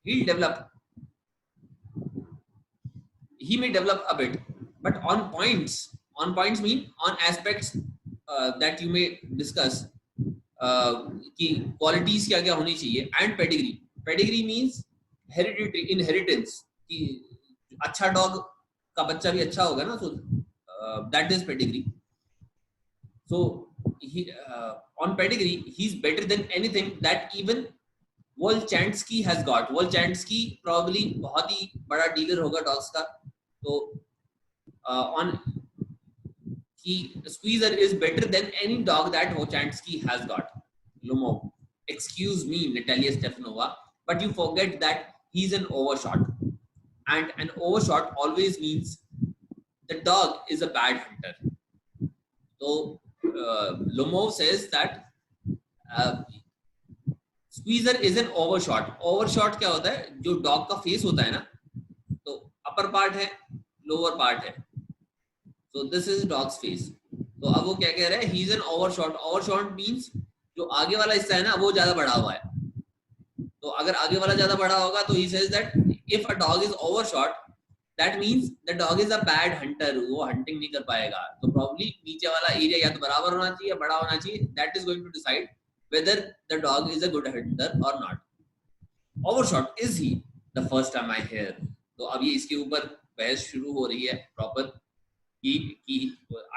he'll develop, he may develop a bit, but on points mean on aspects that you may discuss कि qualities क्या क्या होनी चाहिए. And pedigree means hereditary, inheritance, कि अच्छा dog का बच्चा भी अच्छा होगा ना, so that is pedigree. So he on pedigree he's better than anything that even Wolchansky has got. Wolchansky probably बहुत ही बड़ा डीलर होगा डॉग्स का. तो on he Squeezer is better than any dog that Wolchansky has got. Lomov, excuse me, Natalia Stefanova, but you forget that he's an overshot, and an overshot always means the dog is a bad hunter. So Lomov says that Squeezer is an overshot. Overshot क्या होता है? जो dog का face होता है ना, तो upper part है, lower part है. So this is dog's face. तो अब वो क्या कह रहा है? He is an overshot. Overshot means जो आगे वाला हिस्सा है ना, वो ज़्यादा बड़ा हुआ है. तो अगर आगे वाला ज़्यादा बड़ा होगा, तो he says that if a dog is overshot, that means the dog is a bad hunter. वो hunting नहीं कर पाएगा. तो probably नीचे वाला area या तो बराबर होना चाहिए, बड़ा होना चाहिए. That is going to decide whether the dog is a good hunter or not. Overshot is he? The first time I hear. तो अब ये इसके ऊपर बहस शुरू हो रही है proper. कि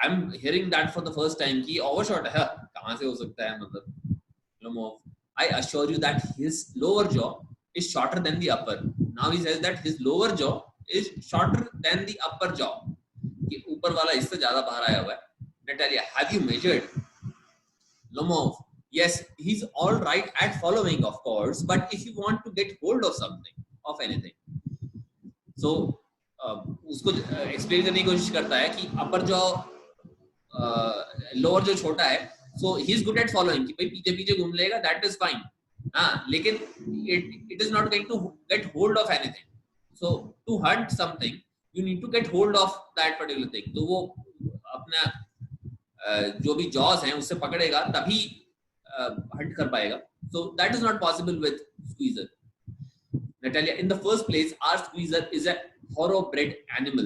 I'm hearing that for the first time कि overshot है, कहाँ से हो सकता है, मतलब I assure you that his lower jaw is shorter than the upper. Now he says that his lower jaw is shorter than the upper jaw. कि ऊपर वाला हिस्सा ज़्यादा बाहर आया हुआ है. Natalia, have you measured? Lomov, yes, he's all right at following, of course, but if you want to get hold of something, of anything, so उसको एक्सप्लेन करने की कोशिश करता है कि अपर जो लोअर जो छोटा है, so he is good at following, कि भाई पीछे पीछे घूम लेगा, that is fine. हाँ, लेकिन it is not going to get hold of anything. So to hunt something, you need to get hold of that particular thing. तो वो अपना जो भी jaws हैं उससे पकड़ेगा तभी hunt कर पाएगा. So that is not possible with Squeezer. Natalia, in the first place, our Squeezer is a thoroughbred animal,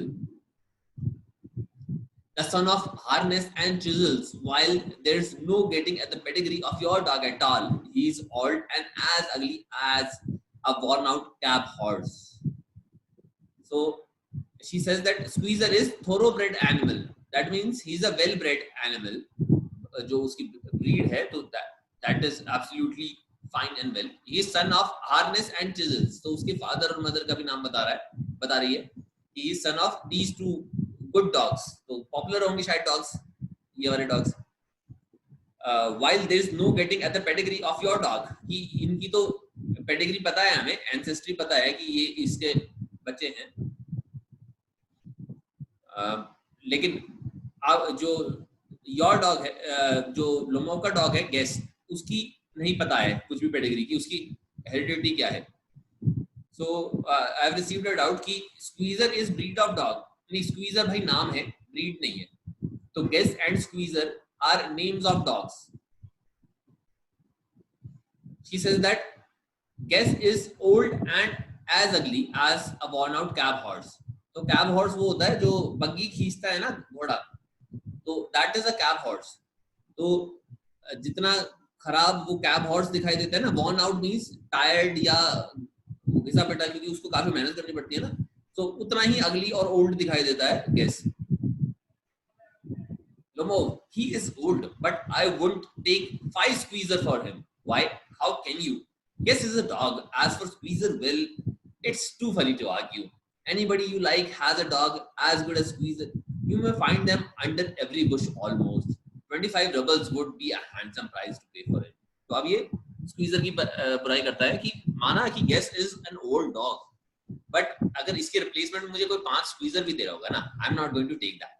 the son of harness and chisels. While there's no getting at the pedigree of your dog at all, he's old and as ugly as a worn-out cab horse. So she says that Squeezer is thoroughbred animal. That means he's a well-bred animal. जो उसकी breed है, तो that is absolutely fine and well. He is son of harness and chisels. तो उसके father और mother का भी नाम बता रही है. He is son of these two good dogs. तो popular होंगे शायद dogs, ये वाले dogs. While there is no getting at the pedigree of your dog, कि इनकी तो pedigree पता है हमें, ancestry पता है कि ये इसके बच्चे हैं. लेकिन जो your dog है, जो Lomov का dog है, guess, उसकी नहीं पता है कुछ भी pedigree की, उसकी heredity क्या है. So I have received a doubt कि Squeezer is breed of dog. नहीं, Squeezer भाई नाम है, breed नहीं है. तो Guess and Squeezer are names of dogs. She says that Guess is old and as ugly as a worn-out cab horse. तो cab horse वो होता है जो बग्गी खींचता है ना, घोड़ा. तो that is a cab horse. तो जितना खराब वो cab horse दिखाई देता है ना, worn out means tired या घिसा पिटा, क्योंकि उसको काफी मेहनत करनी पड़ती है ना, तो उतना ही अगली और ओल्ड दिखाई देता है Guess. Lomov, he is old, but I wouldn't take 5 Squeezer for him. Why? How can you? Guess is a dog. As for Squeezer, well, it's too funny to argue. Anybody you like has a dog as good as Squeezer. You may find them under every bush almost. 25 rubles would be a handsome price to pay for it. तो अब ये Squeezer की बुराई करता है कि माना कि Guess is an old dog, but अगर इसके रिप्लेसमेंट में मुझे कोई 5 Squeezer भी दे रहा होगा ना, I'm not going to take that.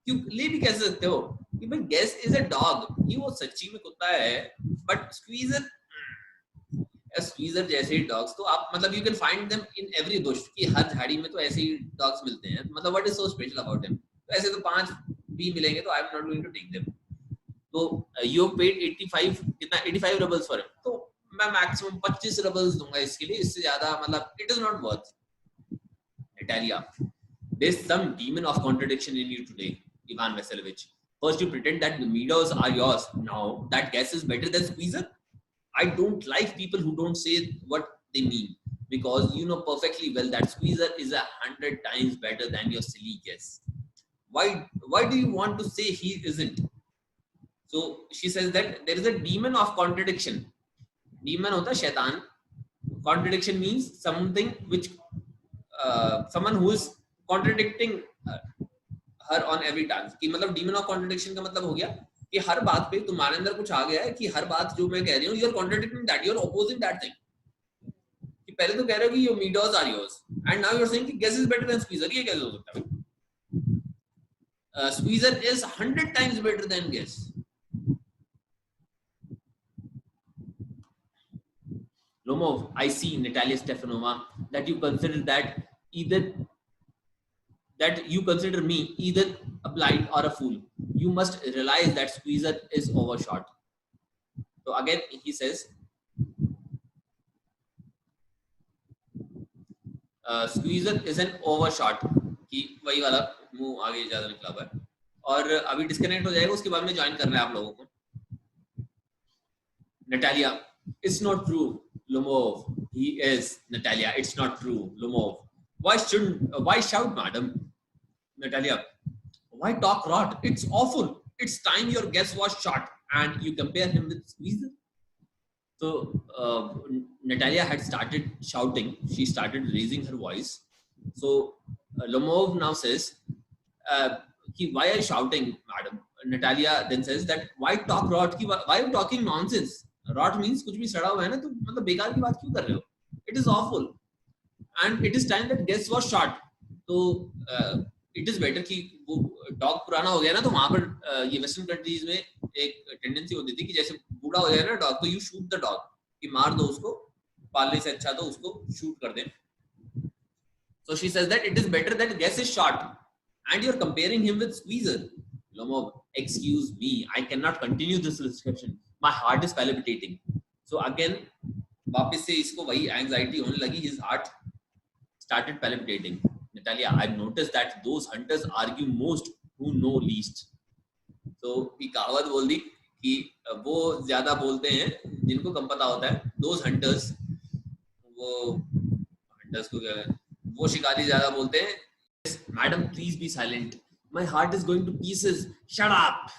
क्यों ले भी कैसे सकते हो कि भाई Guess is a dog, कि वो सच्ची में कुत्ता है, but Squeezer जैसे ही dogs, तो आप मतलब you can find them in every bush, कि हर झाड़ी में तो ऐसे ही dogs मिलते हैं, मतलब what is so special about them. तो ऐसे तो 5 भी मिलेंगे, तो I'm not going to take them. तो you paid 85 रुपल्स फॉर हिम. तो मैं मैक्सिमम 25 रबल्स दूंगा इसके लिए, इससे ज्यादा मतलब it is not worth. Natalia, there's some demon of contradiction in you today, Ivan Vasilevich. First, you pretend that the meadows are yours. Now, that guess is better than Squeezer. I don't like people who don't say what they mean, because you know perfectly well that Squeezer is 100 times better than your silly guess. Why do you want to say he isn't? So she says that there is a demon of contradiction. Demon hota shaitan. Contradiction means something which someone who is contradicting her on every task. कि मतलब demon of contradiction का मतलब हो गया कि हर बात पे तुम्हारे अंदर कुछ आ गया है कि हर बात जो मैं कह रही हूँ you are contradicting that, you are opposing that thing. कि पहले तो कह रहे हो कि your meadows are yours and now you are saying कि guess is better than Squeezer. ये कैसे हो सकता है? Squeezer is 100 times better than guess. Lomov, I see, Natalia Stefanova, that you consider me either a blind or a fool. You must realize that Squeezer is overshot. So again, he says, Squeezer is an overshot. कि वही वाला मुंह आगे ज्यादा निकला हुआ है और अभी डिस्कनेक्ट हो जाएगा, उसके बाद में ज्वाइन करना है आप लोगों को. Natalia, it's not true, Lomov. He is, Natalia. It's not true, Lomov. Why shout, madam? Natalia, why talk rot? It's awful. It's time your guess was shot and you compare him with Squeezer. So Natalia had started shouting. She started raising her voice. So Lomov now says, why are you shouting, madam? Natalia then says that why talk rot? Why are you talking nonsense? Rot means कुछ भी सड़ा हुआ है ना, तो मतलब बेकार की बात क्यों कर रहे हो? It is awful, and it is time that guess was shot. तो it is better कि वो dog पुराना हो गया ना, तो वहाँ पर ये western countries में एक tendency होती थी कि जैसे बूढ़ा हो जाए ना dog, तो you shoot the dog, कि मार दो उसको, पालने से अच्छा तो उसको shoot कर दें. So she says that it is better that guess is shot, and you're comparing him with Squeezer. Lomov, excuse me, I cannot continue this description. My heart is palpitating. So again, वापस से इसको वही anxiety होने लगी. His heart started palpitating. Natalia, I've noticed that those hunters argue most who know least. So ये कहावत बोल दी कि वो ज्यादा बोलते हैं जिनको कम पता होता है. Those hunters, वो hunters को क्या है? वो शिकारी ज्यादा बोलते हैं. Madam, please be silent. My heart is going to pieces. Shut up.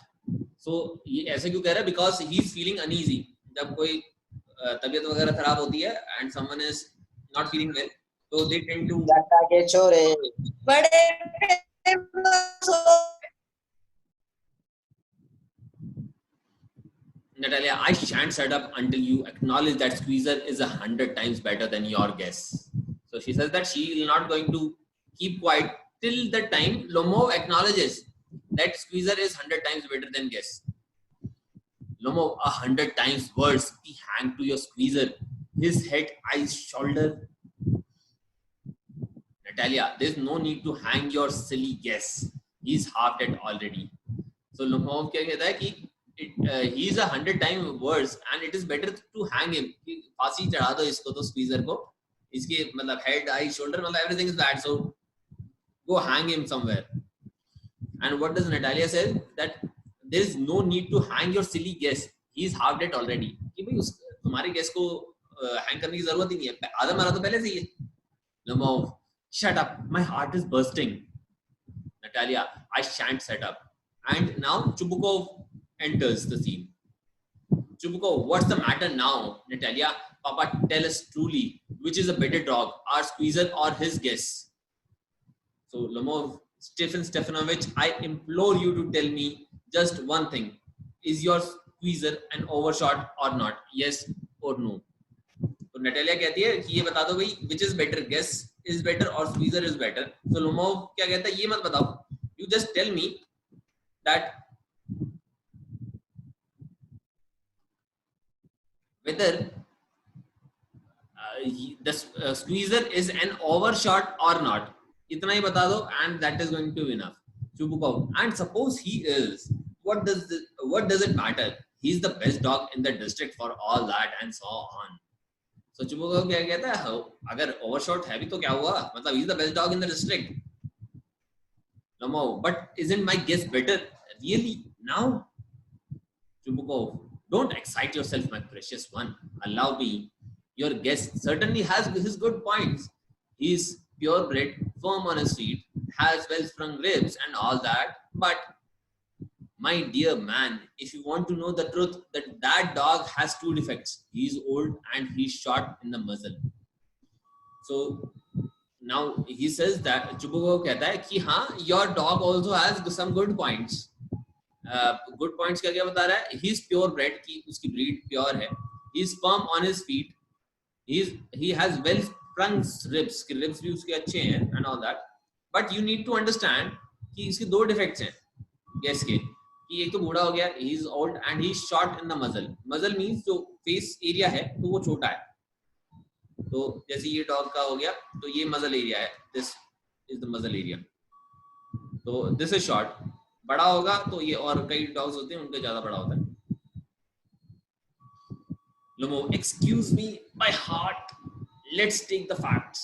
So ये ऐसे क्यों कह रहा है? Because he is feeling uneasy. जब कोई तबीयत वगैरह खराब होती है and someone is not feeling well, so they tend to के छोरे बड़े. Natalia, I shan't shut up until you acknowledge that Squeezer is 100 times better than your guess. So she says that she is not going to keep quiet till the time Lomov acknowledges that Squeezer is 100 times better than guess. Lomov, 100 times worse. Be hanged to your Squeezer. His head, eyes, shoulder. Natalia, there's no need to hang your silly guess. He's half dead already. So Lomov क्या कहता है कि he is 100 times worse and it is better to hang him. फांसी चढ़ा दो इसको तो Squeezer को. इसके मतलब head, eyes, shoulder, मतलब everything is bad. So go hang him somewhere. And what does Natalia say? That there is no need to hang your silly guess. He is half dead already. कि भाई तुम्हारे guess को hang करने की जरूरत ही नहीं है. आधा मरा तो पहले से ही है. Lomov, shut up. My heart is bursting. Natalia, I shan't shut up. And now Chubukov enters the scene. Chubukov, what's the matter now? Natalia, Papa, tell us truly, which is a better dog, our Squeezer or his guess? So Lomov, Stefan Stefanovich, I implore you to tell me just one thing. Is your Squeezer an overshot or not? Yes or no? तो Natalia कहती है कि ये बता दो भाई, which is better, guess is better or Squeezer is better? So Lomov क्या कहता है, ये मत बताओ. You just tell me that whether the Squeezer is an overshot or not. इतना ही बता दो and that is going to be enough. Chubukov, and suppose he is, what does it matter? he's the best dog in the district for all that and so on. So चुबुको क्या कहता है, अगर overshot है भी तो क्या हुआ, मतलब he's the best dog in the district. Lomo, but isn't my guess better really now? Chubuko, don't excite yourself, my precious one. Allow me. Your guest certainly has his good points. He's purebred, firm on his feet, has well-sprung ribs and all that. But my dear man, if you want to know the truth, that dog has two defects. He's old and he's short in the muzzle. So now he says that Chubuko कहता है कि हाँ, your dog also has some good points. Good points क्या बता रहा है? He's purebred, कि उसकी breed pure है. He's firm on his feet. He has well-sprung ribs. कि ribs भी उसके अच्छे हैं and all that. But you need to understand कि इसके दो defects हैं. Guess के कि एक तो बूढ़ा हो गया. He's old and he's short in the muzzle. Muzzle means जो face area है तो वो छोटा है. तो जैसे ये डॉग का हो गया तो ये मजल एरिया है, दिस इज द मजल एरिया. तो दिस इज शॉर्ट. बड़ा होगा तो ये, और कई डॉग्स होते हैं उनका ज्यादा बड़ा होता है. Lomo, excuse me, my heart. Let's take the facts.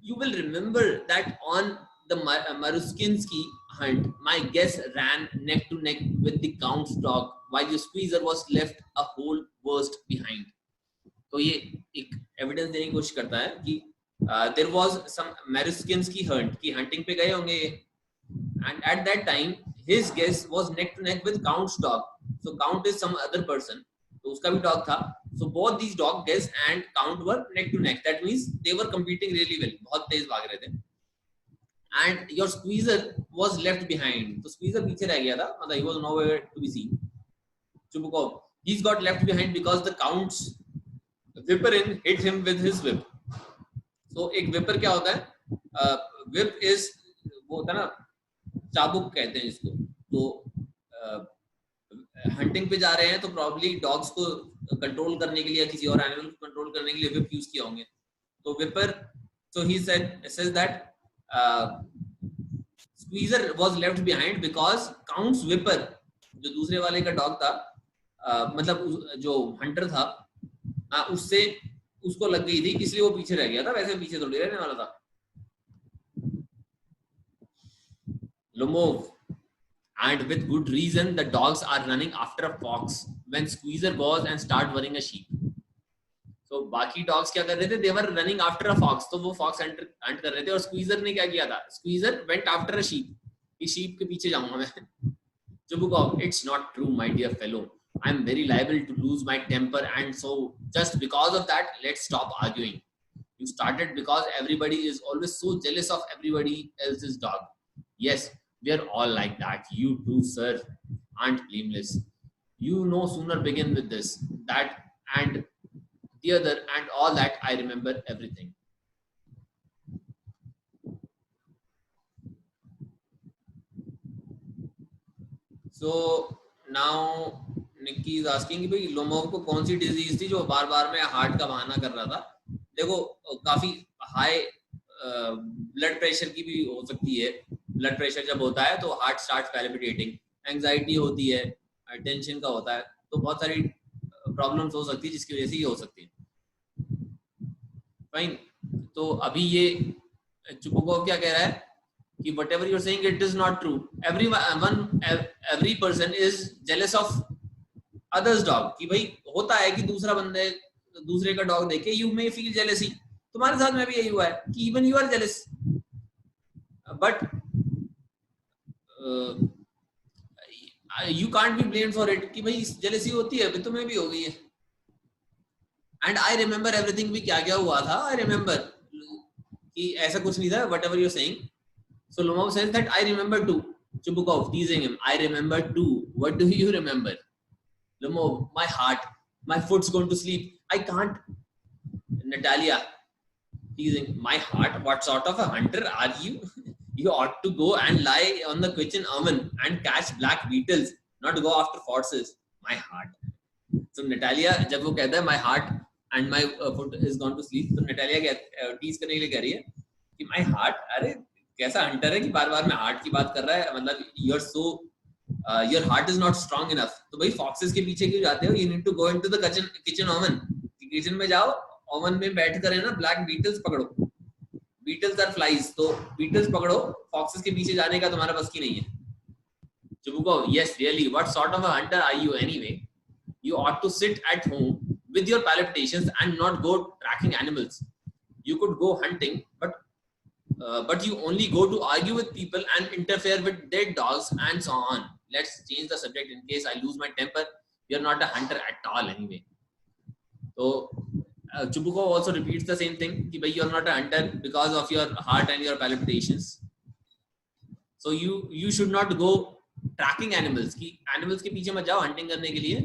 You will remember that on the Maruskinski hunt, my guest ran neck to neck with the Count's dog, while the squeezer was left a whole burst behind. तो ये एक evidence देने की कोशिश करता है कि there was some मैरिस्किन्स की हंट की हंटिंग पे गए होंगे ये, and at that time his Gus was neck to neck with Count's dog. So Count is some other person, तो उसका भी डॉग था. So both these dog Gus and Count were neck to neck. That means they were competing really well, बहुत तेज भाग रहे थे. And your squeezer was left behind. तो स्क्वीजर पीछे रह गया था, मतलब he was nowhere to be scene. Chubukov, he's got left behind because the Count's whipperin hit him with his whip. So एक whipper क्या होता है? Whip is वो होता है ना, चाबुक कहते हैं इसको. तो हंटिंग पे जा रहे हैं तो प्रॉब्ली डॉग्स को कंट्रोल करने के लिए या किसी और एनिमल को कंट्रोल करने के लिए whip यूज किया होंगे. तो whipper, so he says that squeezer was left behind because Count's whipper, जो दूसरे वाले का डॉग था, मतलब जो हंटर था, उससे उसको लग गई थी, इसलिए वो पीछे रह गया था. वैसे पीछे थोड़ी रहने वाला था. Lomov, and with good reason, the dogs are running after a fox when Squeezer goes and start worrying a sheep. So बाकी dogs क्या कर रहे थे? They were running after a fox. तो वो fox hunt कर रहे थे, और Squeezer ने क्या किया था? Squeezer went after a sheep. इस sheep के पीछे जाऊंगा मैं. Chubukov, it's not true, my dear fellow. I'm very liable to lose my temper, and so just because of that, let's stop arguing. You started because everybody is always so jealous of everybody else's dog. Yes, we are all like that. You too, sir, aren't blameless. You no sooner begin with this, that, and the other, and all that. I remember everything. So now Nikki is asking कि भाई Lomov को कौन सी disease थी जो बार बार में heart का बहाना कर रहा था. देखो, काफी हाई ब्लड प्रेशर की भी हो सकती है. ब्लड प्रेशर जब होता है तो हार्ट स्टार्ट पैल्पिटेटिंग. एंजाइटी होती है, टेंशन का होता है, तो बहुत सारी प्रॉब्लम्स हो सकती है जिसकी वजह से ये हो सकती है. फाइन. तो अभी ये चुपुकोव क्या कह रहा है कि whatever you're saying, it is not true. Every person is jealous of others dog. कि भाई होता है कि दूसरा बंदे दूसरे का डॉग देखे you may feel jealousy. तुम्हारे साथ में भी यही हुआ है कि even you are jealous, but you can't be blamed for it. कि भाई jealousy होती है, तुम्हें भी हो गई है. And I remember everything. भी क्या क्या हुआ था, I remember कि ऐसा कुछ नहीं था whatever you're saying. So Lomov says that I remember too. Chubukov teasing him. I remember too. What do you remember? Lomov, my heart, my foot's going to sleep. I can't. Natalia teasing, my heart. What sort of a hunter are you? You ought to go and lie on the kitchen oven and catch black beetles, not go after foxes. My heart. So Natalia, जब वो कहता है my heart and my foot is gone to sleep, तो Natalia tease करने के लिए कह रही है कि my heart, अरे कैसा हंटर है कि बार बार में हार्ट की बात कर रहा है. मतलब you are so your heart is not strong enough, तो भाई फॉक्सेस के पीछे क्यों जाते हो? You need to go into the kitchen oven, kitchen में जाओ, ओवन में बैठ कर है ना ब्लैक बीटल्स पकड़ो, बीटल्स आर फ्लाइज, तो बीटल्स पकड़ो, फॉक्सेस के पीछे जाने का तुम्हारा बस की नहीं है। Chubukov, yes, really. What sort of a hunter are you anyway? You ought to sit at home with your palpitations and not go tracking animals. You could go hunting, but you only go to argue with people and interfere with dead dogs and so on. Let's change the subject in case I lose my temper. You're not a hunter at all anyway. So Chubukov also repeats the same thing. Ki, you're not a hunter because of your heart and your palpitations. So you should not go tracking animals की, animals के पीछे मत जाओ hunting करने के लिए.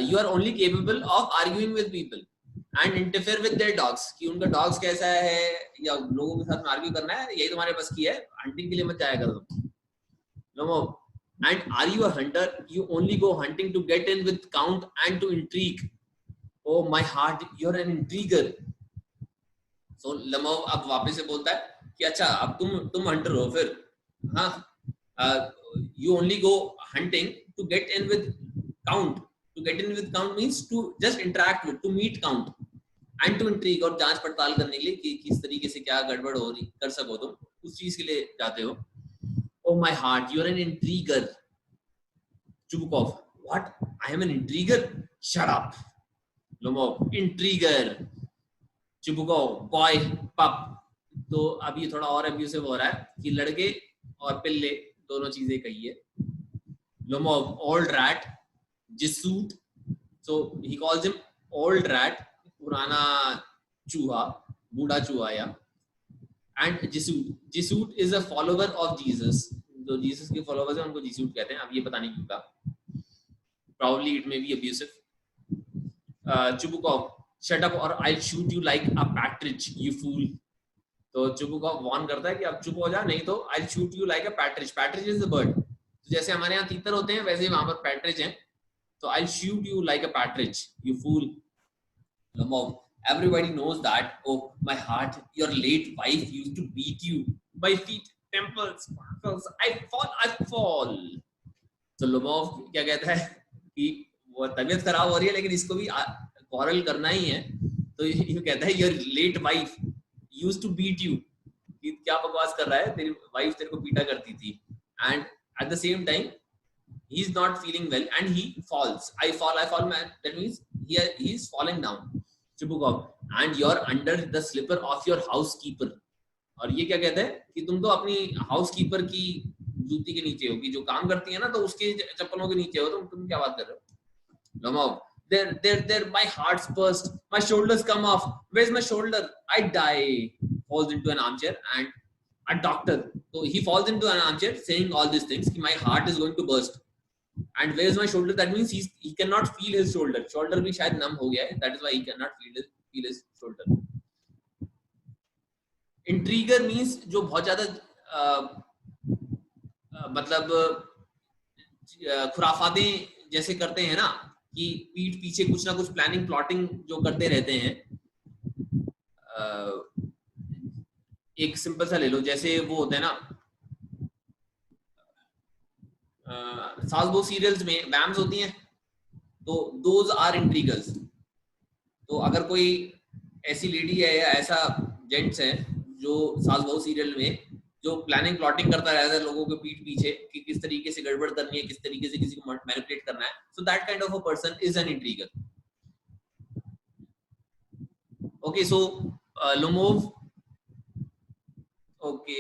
You are only capable of arguing with people and interfere with their dogs, कि उनका डॉग्स कैसा है या लोगों के साथ आर्ग्यू करना है, यही तुम्हारे बस की है. हंटिंग के लिए मत जाया करो तुम. No. And are you a hunter? You only go hunting to get in with count and to intrigue. Oh my heart, you are an intriguer. So लमोव अब वापस से बोलता है कि अच्छा अब तुम हंटर हो फिर. हाँ, you only go hunting to get in with count. To get in with count means to just interact with, to meet count and to intrigue, और जांच पड़ताल करने के लिए कि किस तरीके से क्या गड़बड़ हो रही कर सको तुम, उस चीज के लिए जाते हो. Oh my heart, you are an intriguer. Chubukov, what? I am an intriguer? Shut up. Lomov, intriguer. Chubukov, boy, pup. तो अब ये थोड़ा और अब्यूसिव हो रहा है कि लड़के और पिल्ले दोनों चीजें कही है. Lomov, old rat, Jissoot. So he calls him old rat, पुराना चूहा, बूढ़ा चूहा या. And Jissoot is a follower of Jesus. जो जीसस के फॉलोवर्स हैं उनको Jissoot कहते हैं. अब ये पता नहीं क्यों का. Probably it may be abusive. Chubukov, shut up or I'll shoot you like a partridge, you fool. तो Chubukov वार्न करता है कि अब चुप हो जा, नहीं तो I'll shoot you like a partridge. Partridge is the bird. तो जैसे हमारे यहाँ तीतर होते हैं वैसे ही वहां पर partridge हैं. तो I'll shoot you like a partridge, you fool. Lomov, everybody knows that. Oh my heart, your late wife used to beat you. My feet, temples, sparkles. I fall. तो Lomov क्या कहता है कि वो तबीयत खराब हो रही है लेकिन इसको भी quarrel करना ही है. तो ये कहता है your late wife used to beat you. क्या बकवास कर रहा है, तेरी वाइफ तेरे को पीटा करती थी. And at the same time he is not feeling well and he falls. I fall man, that means he is falling down. Chubukov, and you're under the slipper of your housekeeper. और ये क्या कहता है कि तुम तो अपनी housekeeper की जूती के नीचे हो, कि जो काम करती है ना, तो उसके चप्पलों के नीचे हो. तुम क्या बात कर रहे हो? Lomov, there, my heart's burst, my shoulders come off. Where's my shoulder? I die. Falls into an armchair and a doctor. So he falls into an armchair saying all these things. My heart is going to burst. And where's my shoulder? That means he cannot feel his shoulder. Shoulder भी शायद numb हो गया है. That is why he cannot feel his shoulder. Intriguer means जो बहुत ज़्यादा मतलब खुराफातें जैसे करते हैं ना, कि पीठ पीछे कुछ ना कुछ प्लानिंग प्लॉटिंग जो करते रहते हैं. एक सिंपल सा ले लो, जैसे वो होता है ना सास बहू सीरियल्स में बैम्स होती हैं, तो दोज आर इंट्रीगर्स. तो अगर कोई ऐसी लेडी है या ऐसा जेंट्स है जो सास बहू सीरियल में जो प्लानिंग प्लॉटिंग करता रहता है लोगों के पीठ पीछे कि किस तरीके से गड़बड़ करनी है, किस तरीके से किसी को मैनिपुलेट करना है, so that kind of a person is an इंट्रीगर. Okay, so Lomov, okay,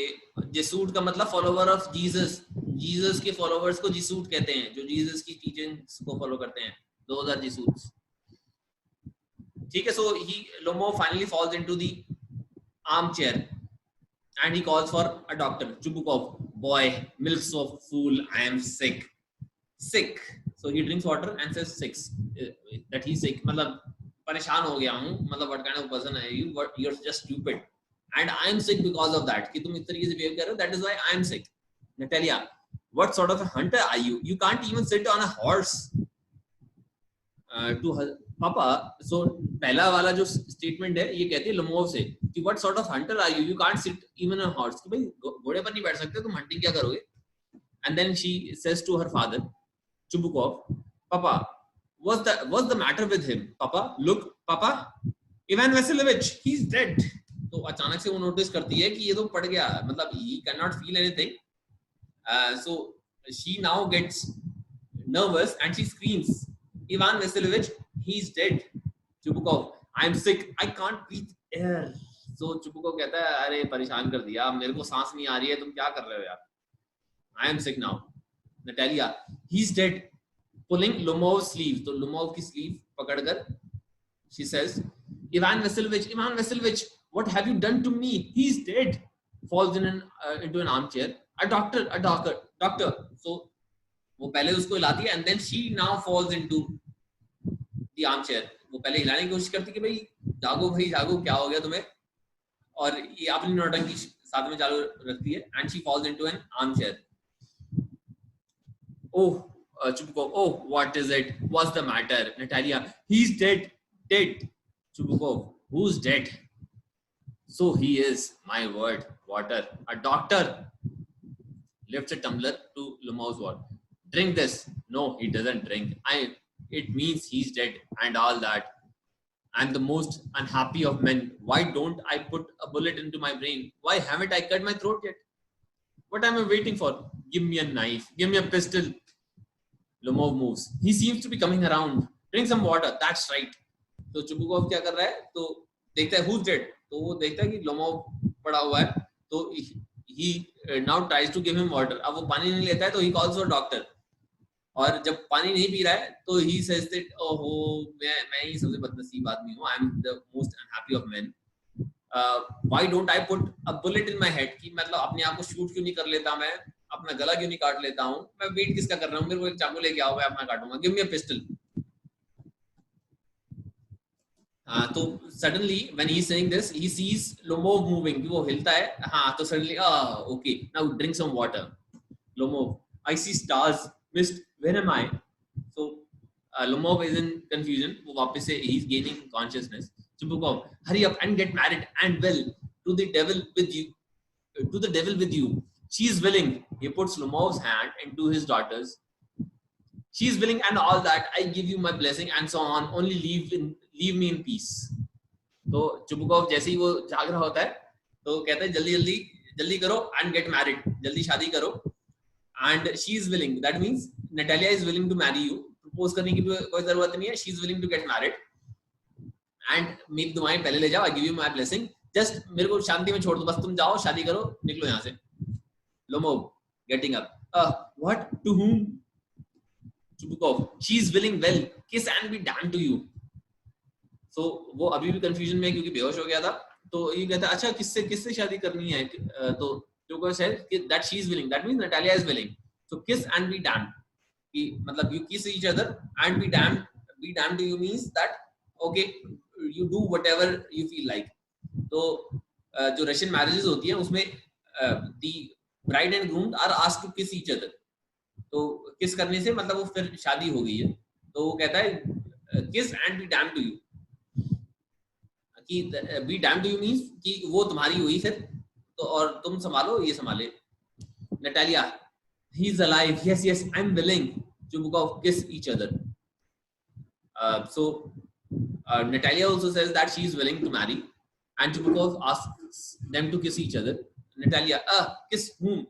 Jissoot का मतलब फॉलोवर ऑफ जीसस. जीसस के फॉलोवर्स को Jissoot कहते हैं, जो जीसस की टीचिंग्स को फॉलो करते हैं. Those are Jissoots. ठीक है, सो Lomov finally falls into the armchair and he calls for a doctor. Chubukov, boy, milk so fool, I am sick. So he drinks water and says sick, that he's sick. मतलब परेशान हो गया हूँ, मतलब what kind of person are you? You're just stupid and I am sick because of that. कि तुम इस तरीके से behave कर रहे हो, that is why I am sick. Natalia, what sort of a hunter are you? You can't even sit on a horse. पापा, so पहला वाला जो स्टेटमेंट है ये कहती है Lomov से कि what sort of hunter are you? You can't sit even on a horse. कि भाई घोड़े पर नहीं बैठ सकते, तुम हंटिंग क्या करोगे? And then she says to her father, Chubukov, Papa, what's the matter with him? Papa, look, Papa, Ivan Vasilovich, he's dead. तो अचानक से वो नोटिस करती है कि ये तो पड़ गया, मतलब he cannot feel anything. So she now gets nervous and she screams, Ivan Vasilovich, he's dead. Chubukov, I'm sick, I can't breathe air. So Chubukov कहता है, अरे परेशान कर दिया, मेरे को सांस नहीं आ रही है, तुम क्या कर रहे हो यार? I am sick now. Natalia, he's dead. Pulling Lomov's sleeve, तो Lomov की sleeve पकड़कर, she says, Ivan Vasilovich, what have you done to me? He's dead. Falls into an armchair. A doctor. So वो पहले उसको हिलाती है and then she now falls into the armchair. वो पहले हिलाने की कोशिश करती है कि भाई जागो, क्या हो गया तुम्हें? और ये अपनी नौटंकी साथ में चालू रखती है and she falls into an armchair. Oh, Chubukov, oh, what is it? What's the matter? Natalia, he's dead. Chubukov, who's dead? So he is, my word, water. A doctor lifts a tumbler to Lomov's ward. Drink this. No, he doesn't drink. It means he's dead and all that. I'm the most unhappy of men. Why don't I put a bullet into my brain? Why haven't I cut my throat yet? What am I waiting for? Give me a knife. Give me a pistol. Lomov moves. He seems to be coming around. Drink some water. That's right. तो Chubukov क्या कर रहा है? तो देखता है who's dead. तो वो देखता है कि लोमोव पड़ा हुआ है. तो he now tries to give him water. अब वो पानी नहीं लेता है तो he calls for a doctor. और जब पानी नहीं पी रहा है तो he says that ओहो मैं ही सबसे बदनसीब आदमी हूँ. I'm the most unhappy of men. Why don't I put a bullet in my head? कि मतलब अपने आप को शूट क्यों नहीं कर लेता मैं? अपना गला क्यों नहीं काट लेता हूँ? मैं वेट किसका कर रहा हूँ? मेरे को एक चाकू लेके आओ, मैं अपना काटूंगा. Give me a pistol. तो suddenly when he's saying this, he sees Lomov moving. वो हिलता है. हाँ तो suddenly okay, now drink some water. Lomov, I see stars. Mist, where am I? So Lomov is in confusion. वो वापस से he's gaining consciousness. Chubukov, hurry up and get married and well to the devil with you. To the devil with you. She is willing. He puts Lomov's hand into his daughter's. She is willing and all that. I give you my blessing and so on. Only leave me in peace. तो Chubukov जैसे ही वो जाग रहा होता है तो कहता है जल्दी करो and get married. जल्दी शादी करो. And she is willing. That means Natalia is willing to marry you. Propose करने की भी कोई जरूरत नहीं है. She is willing to get married. And मेरी दुआएं पहले ले जाओ. I give you my blessing. Just मेरे को शांति में छोड़ दो. बस तुम जाओ, शादी करो, निकलो यहाँ से. Lomov getting up. What? To whom? Chubukov. She is willing. Well, kiss and be damned to you. So वो अभी भी confusion में है क्योंकि बेहोश हो गया था. तो ये कहता है अच्छा किससे शादी करनी है? तो Chubukov said that she is willing. That means Natalia is willing. So kiss and be damned. कि मतलब you kiss each other and be damned. Be damned to you means that okay, you do whatever you feel like. तो जो Russian marriages होती हैं उसमें the bride and groom are asked to kiss each other. तो kiss करने से मतलब वो फिर शादी हो गई है. तो वो कहता है kiss and be damned to you. कि be damned to you means कि वो तुम्हारी हुई फिर तो और तुम संभालो ये संभाले. Natalia, he's alive. Yes, I'm willing. Chubukov kiss each other. So Natalia also says that she is willing to marry, and Chubukov asks them to kiss each other. Natalia, kiss whom?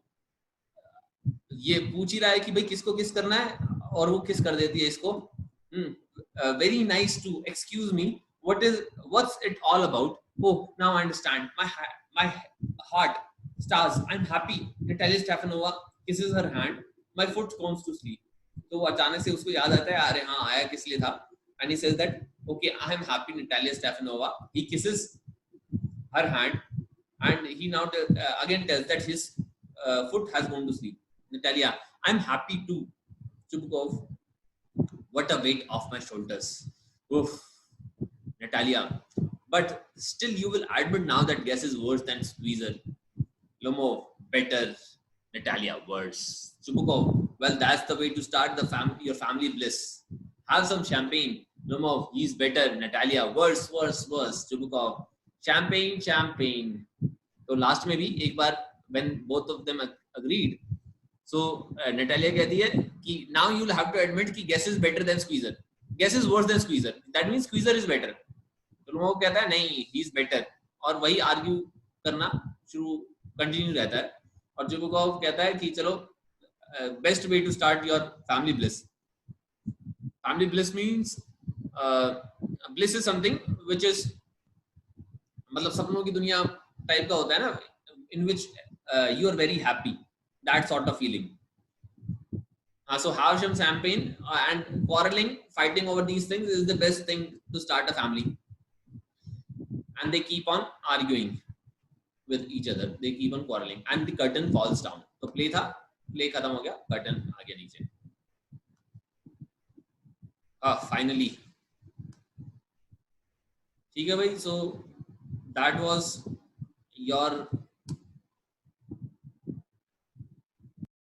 ये पूछ ही रहा है कि भाई किसको किस करना है और वो किस कर देती है इसको. Very nice to excuse me. What's it all about? Oh, now I understand. My heart stars. I'm happy. Natalia Stefanova kisses her hand. My foot comes to sleep. तो वो अचानक से उसको याद आता है अरे हाँ आया किस लिए था. And he says that okay, I am happy. Natalia Stefanova. He kisses her hand and he now again tells that his foot has gone to sleep. Natalia, I'm happy too. Chubukov, what a weight off my shoulders. Oof. Natalia, but still you will admit now that guess is worse than squeezer. Lomov, better. Natalia, worse. Chubukov, well that's the way to start your family bliss. Have some champagne. Lomov, he's better. Natalia, worse. Chubukov, champagne. So last में भी एक बार when both of them agreed, So Natalia कहती है कि now you'll have to admit कि guess is better than squeezer, guess is worse than squeezer, that means squeezer is better. तो लोगों को कहता है नहीं he is better, और वही आर्ग्यू करना शुरू कंटिन्यू रहता है. और जुबुकॉव कहता है कि चलो best way to start your family bliss. Family bliss means bliss is something which is मतलब सपनों की दुनिया टाइप का होता है ना, in which you are very happy, that sort of feeling. So Havisham champagne and quarreling, fighting over these things is the best thing to start a family. And they keep on arguing with each other, they keep on quarreling and the curtain falls down. तो play था, play खत्म हो गया, curtain आ गया नीचे. Finally. ठीक है भाई, so that was your